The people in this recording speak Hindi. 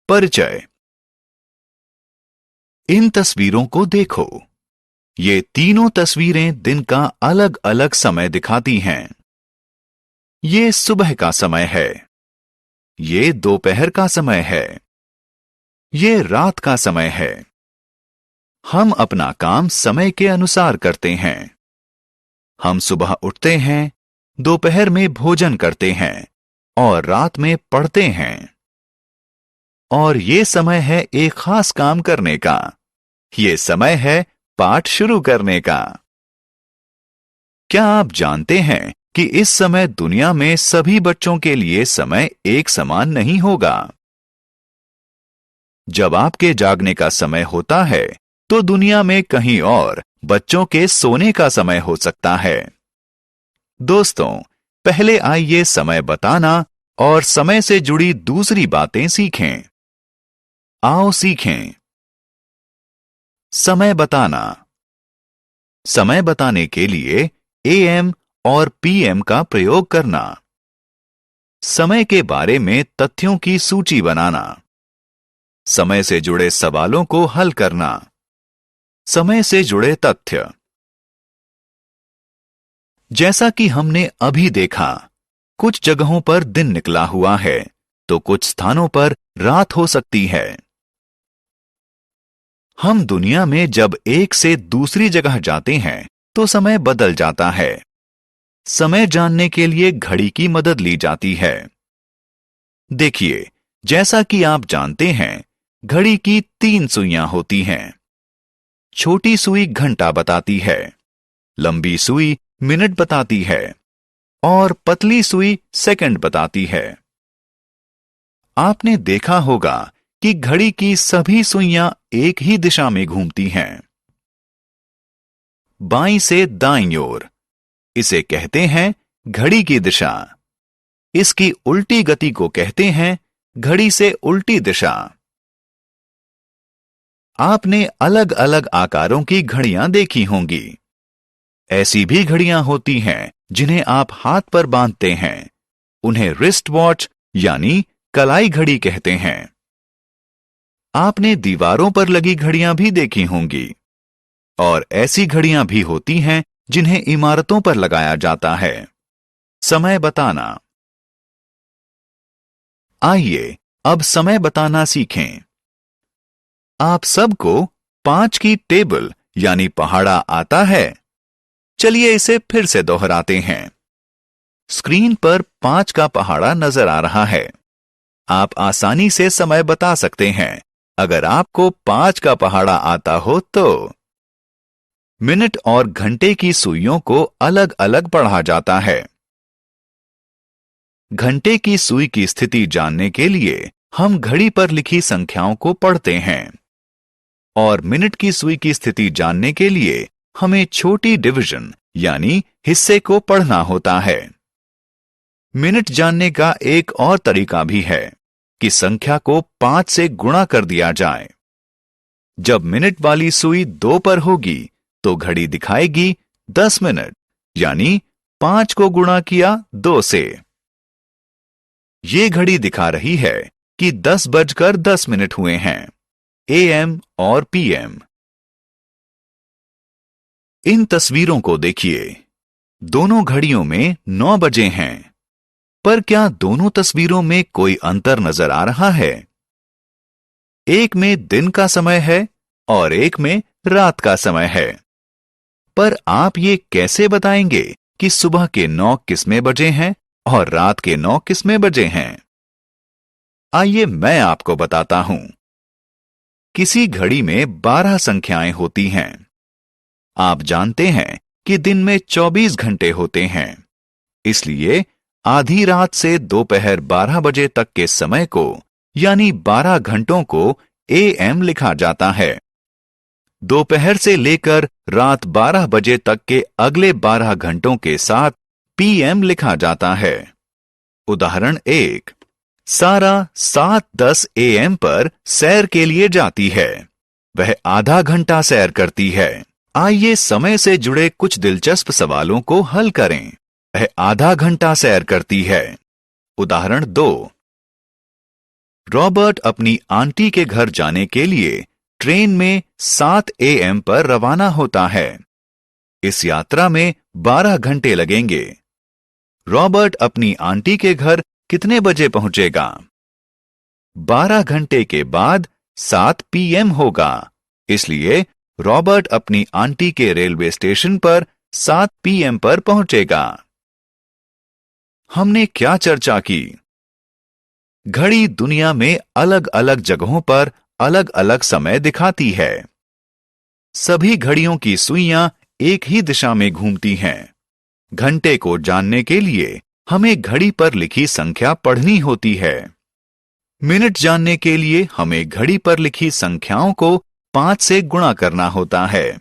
परिचय। इन तस्वीरों को देखो। ये तीनों तस्वीरें दिन का अलग अलग समय दिखाती हैं। ये सुबह का समय है, ये दोपहर का समय है, ये रात का समय है। हम अपना काम समय के अनुसार करते हैं। हम सुबह उठते हैं, दोपहर में भोजन करते हैं और रात में पढ़ते हैं। और ये समय है एक खास काम करने का। ये समय है पाठ शुरू करने का। क्या आप जानते हैं कि इस समय दुनिया में सभी बच्चों के लिए समय एक समान नहीं होगा? जब आपके जागने का समय होता है तो दुनिया में कहीं और बच्चों के सोने का समय हो सकता है। दोस्तों, पहले आइए समय बताना और समय से जुड़ी दूसरी बातें सीखें। आओ सीखें। समय बताना। समय बताने के लिए एएम और पीएम का प्रयोग करना। समय के बारे में तथ्यों की सूची बनाना। समय से जुड़े सवालों को हल करना। समय से जुड़े तथ्य। जैसा कि हमने अभी देखा, कुछ जगहों पर दिन निकला हुआ है तो कुछ स्थानों पर रात हो सकती है। हम दुनिया में जब एक से दूसरी जगह जाते हैं तो समय बदल जाता है। समय जानने के लिए घड़ी की मदद ली जाती है। देखिए, जैसा कि आप जानते हैं, घड़ी की 3 सुइयां होती हैं। छोटी सुई घंटा बताती है, लंबी सुई मिनट बताती है और पतली सुई सेकंड बताती है। आपने देखा होगा कि घड़ी की सभी सुइयां एक ही दिशा में घूमती हैं, बाईं से दाईं ओर। इसे कहते हैं घड़ी की दिशा। इसकी उल्टी गति को कहते हैं घड़ी से उल्टी दिशा। आपने अलग अलग आकारों की घड़ियां देखी होंगी। ऐसी भी घड़ियां होती हैं जिन्हें आप हाथ पर बांधते हैं। उन्हें रिस्ट वॉच यानी कलाई घड़ी कहते हैं। आपने दीवारों पर लगी घड़ियां भी देखी होंगी। और ऐसी घड़ियां भी होती हैं जिन्हें इमारतों पर लगाया जाता है। समय बताना। आइए अब समय बताना सीखें। आप सबको 5 की टेबल यानी पहाड़ा आता है? चलिए इसे फिर से दोहराते हैं। स्क्रीन पर 5 का पहाड़ा नजर आ रहा है। आप आसानी से समय बता सकते हैं अगर आपको 5 का पहाड़ा आता हो तो। मिनट और घंटे की सुइयों को अलग अलग पढ़ा जाता है। घंटे की सुई की स्थिति जानने के लिए हम घड़ी पर लिखी संख्याओं को पढ़ते हैं और मिनट की सुई की स्थिति जानने के लिए हमें छोटी डिवीजन यानी हिस्से को पढ़ना होता है। मिनट जानने का एक और तरीका भी है कि संख्या को 5 से गुणा कर दिया जाए। जब मिनट वाली सुई 2 पर होगी तो घड़ी दिखाएगी 10 मिनट यानी 5 को गुणा किया 2 से। ये घड़ी दिखा रही है कि 10:10 हुए हैं। एएम और पीएम। इन तस्वीरों को देखिए। दोनों घड़ियों में 9 बजे हैं। पर क्या दोनों तस्वीरों में कोई अंतर नजर आ रहा है? एक में दिन का समय है और एक में रात का समय है। पर आप ये कैसे बताएंगे कि सुबह के 9 किसमें बजे हैं और रात के 9 किसमें बजे हैं? आइए मैं आपको बताता हूं। किसी घड़ी में 12 संख्याएं होती हैं। आप जानते हैं कि दिन में 24 घंटे होते हैं। इसलिए आधी रात से दोपहर 12 बजे तक के समय को यानी 12 घंटों को एएम लिखा जाता है। दोपहर से लेकर रात 12 बजे तक के अगले 12 घंटों के साथ पीएम लिखा जाता है। उदाहरण 1। सारा 7:10 एएम पर सैर के लिए जाती है। वह आधा घंटा सैर करती है। आइए समय से जुड़े कुछ दिलचस्प सवालों को हल करें। वह आधा घंटा सैर करती है। उदाहरण 2। रॉबर्ट अपनी आंटी के घर जाने के लिए ट्रेन में 7 AM पर रवाना होता है। इस यात्रा में 12 घंटे लगेंगे। रॉबर्ट अपनी आंटी के घर कितने बजे पहुंचेगा? 12 घंटे के बाद 7 PM होगा, इसलिए रॉबर्ट अपनी आंटी के रेलवे स्टेशन पर 7 PM पर पहुंचेगा। हमने क्या चर्चा की? घड़ी दुनिया में अलग अलग जगहों पर अलग अलग समय दिखाती है। सभी घड़ियों की सुइयां एक ही दिशा में घूमती हैं। घंटे को जानने के लिए हमें घड़ी पर लिखी संख्या पढ़नी होती है। मिनट जानने के लिए हमें घड़ी पर लिखी संख्याओं को 5 से गुणा करना होता है।